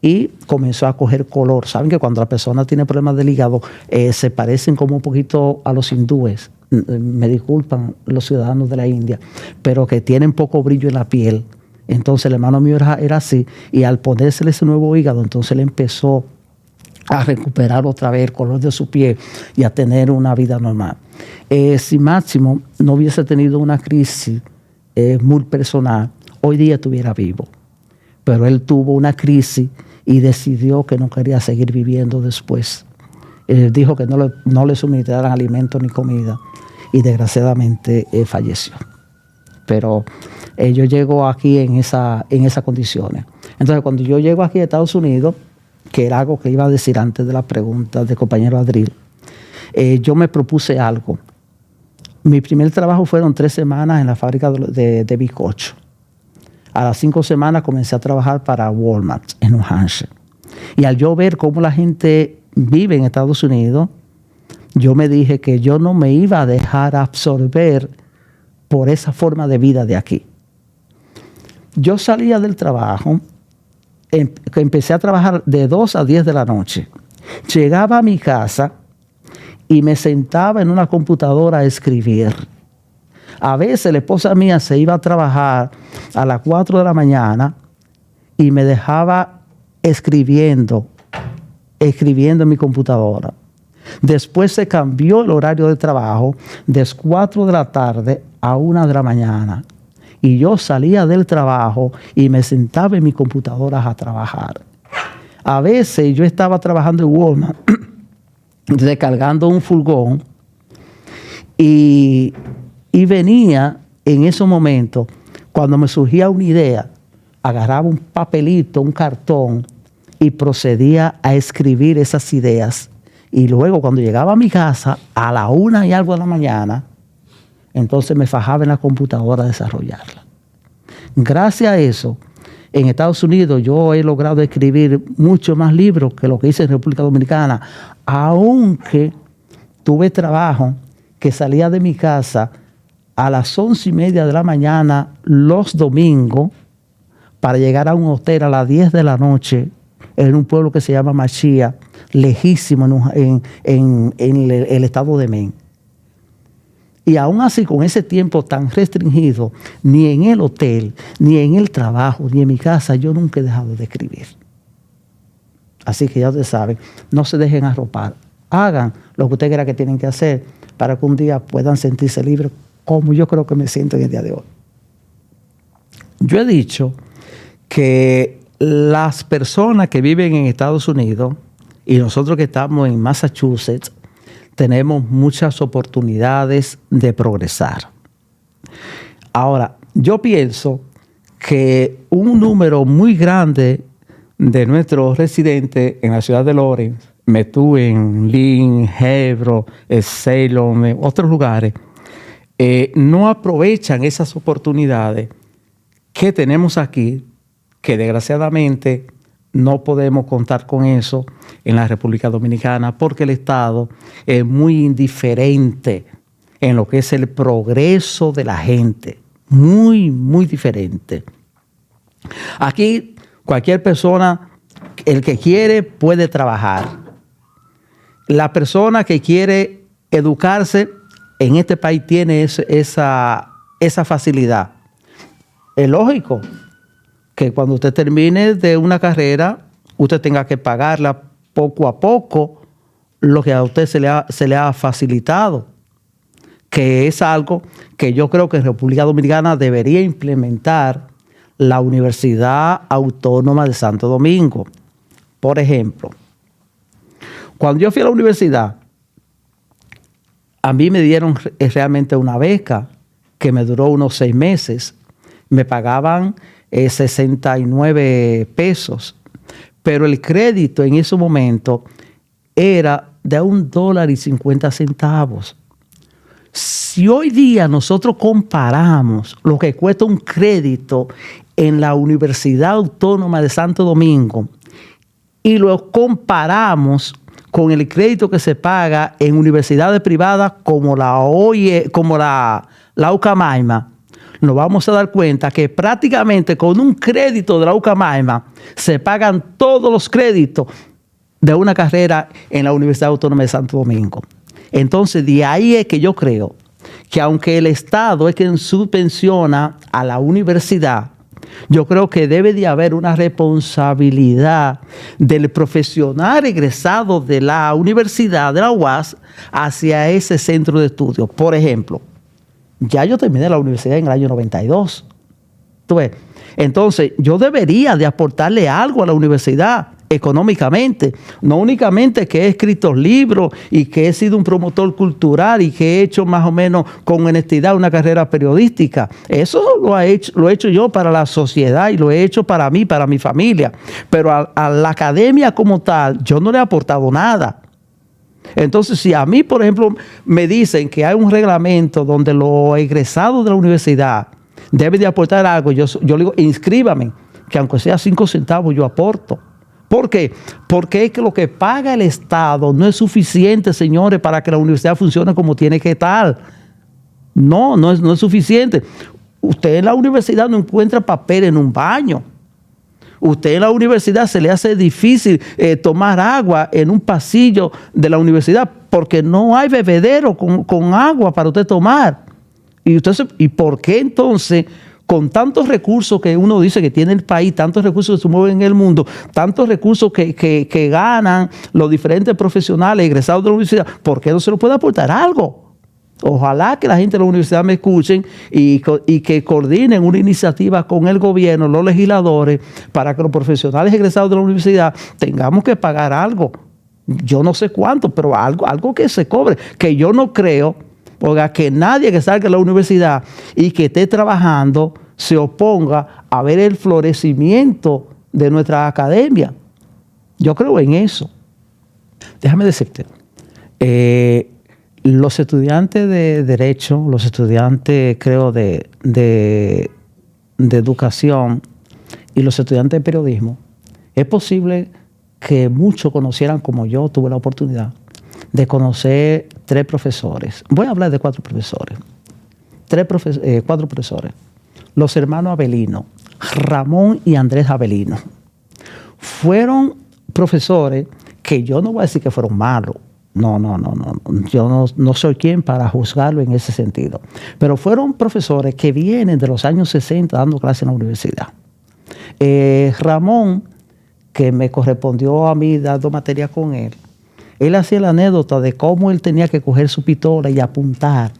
y comenzó a coger color. Saben que cuando la persona tiene problemas del hígado se parecen como un poquito a los hindúes. Me disculpan los ciudadanos de la India, pero que tienen poco brillo en la piel. Entonces el hermano mío era así, y al ponérsele ese nuevo hígado, entonces él empezó a recuperar otra vez el color de su piel y a tener una vida normal. Si Máximo no hubiese tenido una crisis muy personal, hoy día estuviera vivo. Pero él tuvo una crisis y decidió que no quería seguir viviendo después. dijo que no le suministraran alimentos ni comida y desgraciadamente falleció. Pero yo llego aquí en esas condiciones. Entonces, cuando yo llego aquí a Estados Unidos, que era algo que iba a decir antes de la pregunta del compañero Adril, yo me propuse algo. Mi primer trabajo fueron 3 semanas en la fábrica de bizcocho. A las 5 semanas comencé a trabajar para Walmart en New Hampshire. Y al yo ver cómo la gente vive en Estados Unidos, yo me dije que yo no me iba a dejar absorber por esa forma de vida de aquí. Yo salía del trabajo, empecé a trabajar de 2 a 10 de la noche. Llegaba a mi casa y me sentaba en una computadora a escribir. A veces la esposa mía se iba a trabajar a las 4 de la mañana y me dejaba escribiendo en mi computadora. Después se cambió el horario de trabajo de 4 de la tarde a 1 de la mañana. Y yo salía del trabajo y me sentaba en mi computadora a trabajar. A veces yo estaba trabajando en Walmart, descargando un furgón, y venía en esos momentos, cuando me surgía una idea, agarraba un papelito, un cartón, y procedía a escribir esas ideas. Y luego, cuando llegaba a mi casa, a la 1 y algo de la mañana, entonces me fajaba en la computadora a desarrollarla. Gracias a eso, en Estados Unidos yo he logrado escribir mucho más libros que lo que hice en República Dominicana, aunque tuve trabajo que salía de mi casa a las 11:30 de la mañana los domingos para llegar a un hotel a las 10 de la noche en un pueblo que se llama Machía, lejísimo en el estado de Maine. Y aún así, con ese tiempo tan restringido, ni en el hotel, ni en el trabajo, ni en mi casa, yo nunca he dejado de escribir. Así que ya ustedes saben, no se dejen arropar. Hagan lo que ustedes crean que tienen que hacer para que un día puedan sentirse libres, como yo creo que me siento en el día de hoy. Yo he dicho que las personas que viven en Estados Unidos y nosotros que estamos en Massachusetts, tenemos muchas oportunidades de progresar. Ahora, yo pienso que un número muy grande de nuestros residentes en la ciudad de Lawrence, Methuen, Lynn, Hebron, Salem, otros lugares, no aprovechan esas oportunidades que tenemos aquí, que desgraciadamente no podemos contar con eso en la República Dominicana porque el Estado es muy indiferente en lo que es el progreso de la gente. Muy, muy diferente. Aquí cualquier persona, el que quiere, puede trabajar. La persona que quiere educarse en este país tiene esa facilidad. Es lógico que cuando usted termine de una carrera, usted tenga que pagarla poco a poco lo que a usted se le ha facilitado, que es algo que yo creo que en República Dominicana debería implementar la Universidad Autónoma de Santo Domingo. Por ejemplo, cuando yo fui a la universidad, a mí me dieron realmente una beca que me duró unos 6 meses. Me pagaban 69 pesos, pero el crédito en ese momento era de $1.50. Si hoy día nosotros comparamos lo que cuesta un crédito en la Universidad Autónoma de Santo Domingo y lo comparamos con el crédito que se paga en universidades privadas como la UCAMAIMA, nos vamos a dar cuenta que prácticamente con un crédito de la UCAMAIMA se pagan todos los créditos de una carrera en la Universidad Autónoma de Santo Domingo. Entonces, de ahí es que yo creo que aunque el Estado es quien subvenciona a la universidad, yo creo que debe de haber una responsabilidad del profesional egresado de la universidad, de la UAS, hacia ese centro de estudios. Por ejemplo, ya yo terminé la universidad en el año 92. ¿Tú ves? Entonces, yo debería de aportarle algo a la universidad económicamente, no únicamente que he escrito libros y que he sido un promotor cultural y que he hecho más o menos con honestidad una carrera periodística. Eso lo he hecho yo para la sociedad y lo he hecho para mí, para mi familia. Pero a la academia como tal, yo no le he aportado nada. Entonces, si a mí, por ejemplo, me dicen que hay un reglamento donde los egresados de la universidad deben de aportar algo, yo le digo, inscríbame, que aunque sea 5 centavos yo aporto. ¿Por qué? Porque es que lo que paga el Estado no es suficiente, señores, para que la universidad funcione como tiene que estar. No es suficiente. Usted en la universidad no encuentra papel en un baño. Usted en la universidad se le hace difícil tomar agua en un pasillo de la universidad porque no hay bebedero con agua para usted tomar. ¿Y por qué entonces, con tantos recursos que uno dice que tiene el país, tantos recursos que se mueven en el mundo, tantos recursos que ganan los diferentes profesionales egresados de la universidad, ¿por qué no se le puede aportar algo? Ojalá que la gente de la universidad me escuchen y que coordinen una iniciativa con el gobierno, los legisladores, para que los profesionales egresados de la universidad tengamos que pagar algo. Yo no sé cuánto, pero algo que se cobre, que yo no creo. Oiga, que nadie que salga de la universidad y que esté trabajando se oponga a ver el florecimiento de nuestra academia. Yo creo en eso. Déjame decirte, los estudiantes de Derecho, los estudiantes, creo, de Educación y los estudiantes de Periodismo, es posible que muchos conocieran, como yo tuve la oportunidad, de conocer 3 profesores. Voy a hablar de 4 profesores. 4 profesores. Los hermanos Avelino, Ramón y Andrés Avelino. Fueron profesores que yo no voy a decir que fueron malos. No. Yo no soy quien para juzgarlo en ese sentido. Pero fueron profesores que vienen de los años 60 dando clases en la universidad. Ramón, que me correspondió a mí dando materia con él, él hacía la anécdota de cómo él tenía que coger su pistola y apuntar.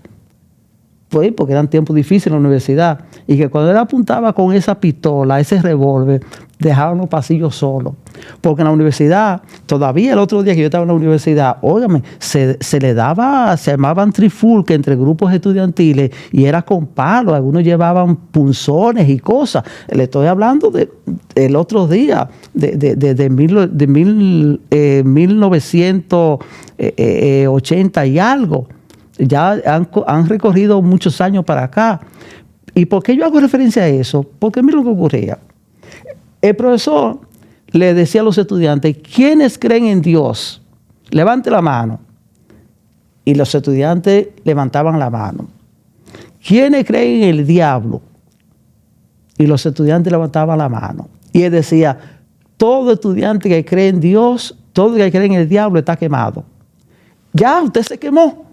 Pues porque eran tiempos difíciles en la universidad. Y que cuando él apuntaba con esa pistola, ese revólver, dejaban los pasillos solos. Porque en la universidad, todavía el otro día que yo estaba en la universidad, óigame, se llamaban trifulca entre grupos estudiantiles y era con palos. Algunos llevaban punzones y cosas. Le estoy hablando del otro día, de 1980 y algo. Ya han recorrido muchos años para acá. ¿Y por qué yo hago referencia a eso? Porque mira lo que ocurría. El profesor le decía a los estudiantes, ¿quiénes creen en Dios? Levante la mano. Y los estudiantes levantaban la mano. ¿Quiénes creen en el diablo? Y los estudiantes levantaban la mano. Y él decía, todo estudiante que cree en Dios, todo que cree en el diablo está quemado. Ya, usted se quemó.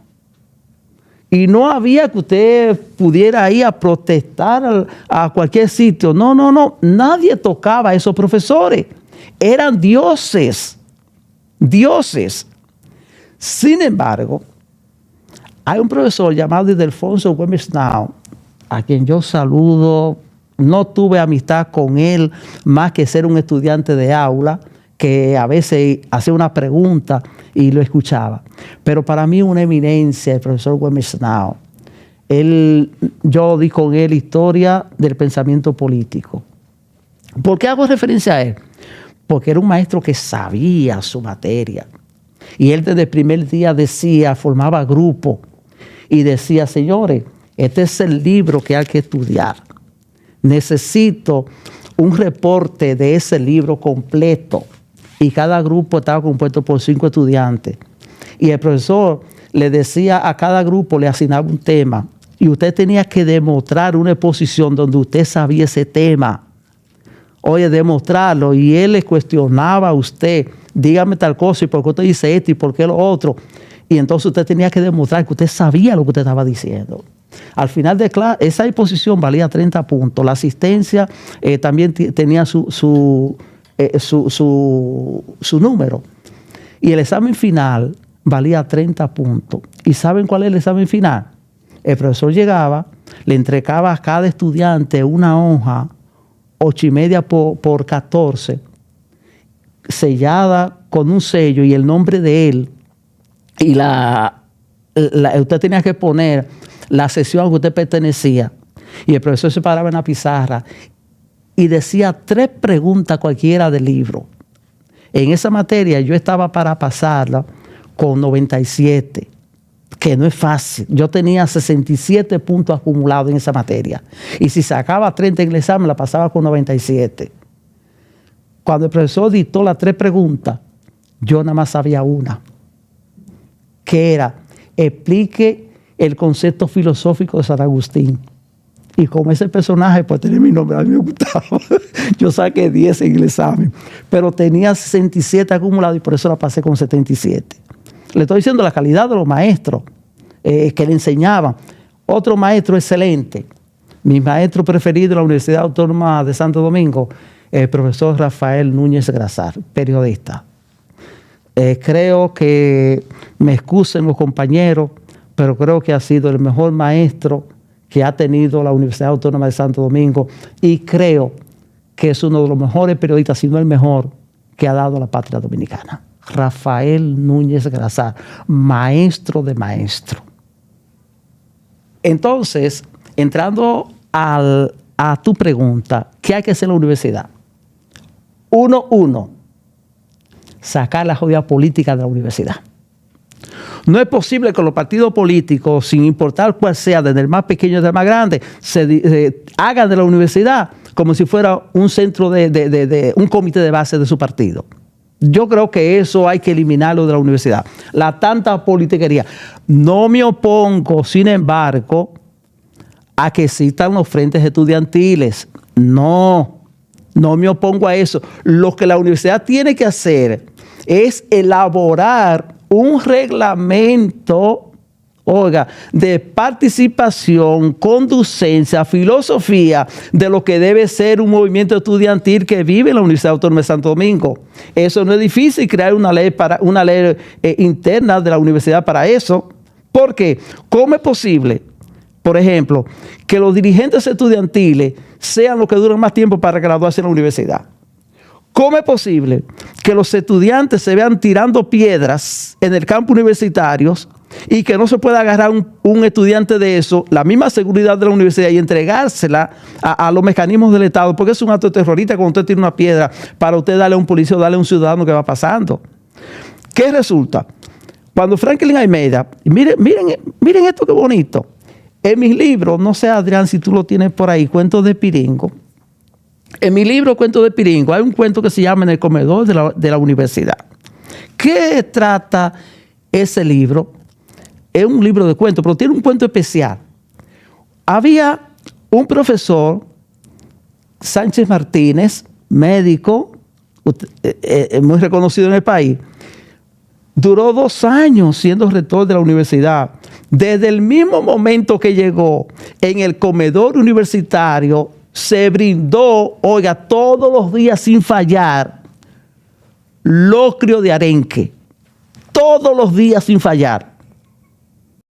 Y no había que usted pudiera ir a protestar a cualquier sitio. No. Nadie tocaba a esos profesores. Eran dioses. Dioses. Sin embargo, hay un profesor llamado Ildefonso Güemes Nau, a quien yo saludo. No tuve amistad con él más que ser un estudiante de aula que a veces hacía una pregunta y lo escuchaba. Pero para mí una eminencia, el profesor Güemes Nau. Yo di con él historia del pensamiento político. ¿Por qué hago referencia a él? Porque era un maestro que sabía su materia. Y él desde el primer día formaba grupo y decía, señores, este es el libro que hay que estudiar. Necesito un reporte de ese libro completo. Y cada grupo estaba compuesto por 5 estudiantes. Y el profesor le decía a cada grupo, le asignaba un tema. Y usted tenía que demostrar una exposición donde usted sabía ese tema. Oye, demostrarlo. Y él le cuestionaba a usted, dígame tal cosa, y por qué usted dice esto, y por qué lo otro. Y entonces usted tenía que demostrar que usted sabía lo que usted estaba diciendo. Al final de clase, esa exposición valía 30 puntos. La asistencia también tenía su número. Y el examen final valía 30 puntos. ¿Y saben cuál es el examen final? El profesor llegaba, le entregaba a cada estudiante una hoja, 8 y media por 14. sellada con un sello y el nombre de él, y usted tenía que poner la sesión a que usted pertenecía, y el profesor se paraba en la pizarra y decía 3 preguntas cualquiera del libro. En esa materia yo estaba para pasarla con 97, que no es fácil. Yo tenía 67 puntos acumulados en esa materia, y si sacaba 30 en el examen la pasaba con 97. Cuando el profesor dictó las 3 preguntas, yo nada más sabía una, que era: explique el concepto filosófico de San Agustín. Y como ese personaje, pues tenía mi nombre, a mí me gustaba. Yo saqué 10 en el examen, pero tenía 67 acumulados y por eso la pasé con 77. Le estoy diciendo la calidad de los maestros que le enseñaban. Otro maestro excelente, mi maestro preferido en la Universidad Autónoma de Santo Domingo, el profesor Rafael Núñez Grasar, periodista. Creo que, me excusen los compañeros, pero creo que ha sido el mejor maestro que ha tenido la Universidad Autónoma de Santo Domingo, y creo que es uno de los mejores periodistas, si no el mejor, que ha dado la patria dominicana. Rafael Núñez Grasar, maestro de maestro. Entonces, entrando a tu pregunta, ¿qué hay que hacer en la universidad? Uno, sacar la jodida política de la universidad. No es posible que los partidos políticos, sin importar cuál sea, desde el más pequeño hasta el más grande, se hagan de la universidad como si fuera un centro un comité de base de su partido. Yo creo que eso hay que eliminarlo de la universidad. La tanta politiquería. No me opongo, sin embargo, a que existan los frentes estudiantiles. No me opongo a eso. Lo que la universidad tiene que hacer es elaborar un reglamento, de participación, conducencia, filosofía de lo que debe ser un movimiento estudiantil que vive en la Universidad Autónoma de Santo Domingo. Eso no es difícil, crear una ley interna de la universidad para eso. Porque, ¿cómo es posible, por ejemplo, que los dirigentes estudiantiles sean los que duran más tiempo para graduarse en la universidad? ¿Cómo es posible que los estudiantes se vean tirando piedras en el campo universitario y que no se pueda agarrar un estudiante de eso, la misma seguridad de la universidad, y entregársela a los mecanismos del Estado? Porque es un acto terrorista cuando usted tira una piedra para usted darle a un policía o darle a un ciudadano que va pasando. ¿Qué resulta? Cuando Franklin Almeida, miren esto qué bonito. En mis libros, no sé, Adrián, si tú lo tienes por ahí, Cuentos de Piringo. En mi libro Cuentos de Piringo hay un cuento que se llama En el comedor de la universidad. ¿Qué trata ese libro? Es un libro de cuentos, pero tiene un cuento especial. Había un profesor, Sánchez Martínez, médico, muy reconocido en el país. Duró 2 años siendo rector de la universidad. Desde el mismo momento que llegó, en el comedor universitario se brindó, todos los días sin fallar, locrio de arenque. Todos los días sin fallar.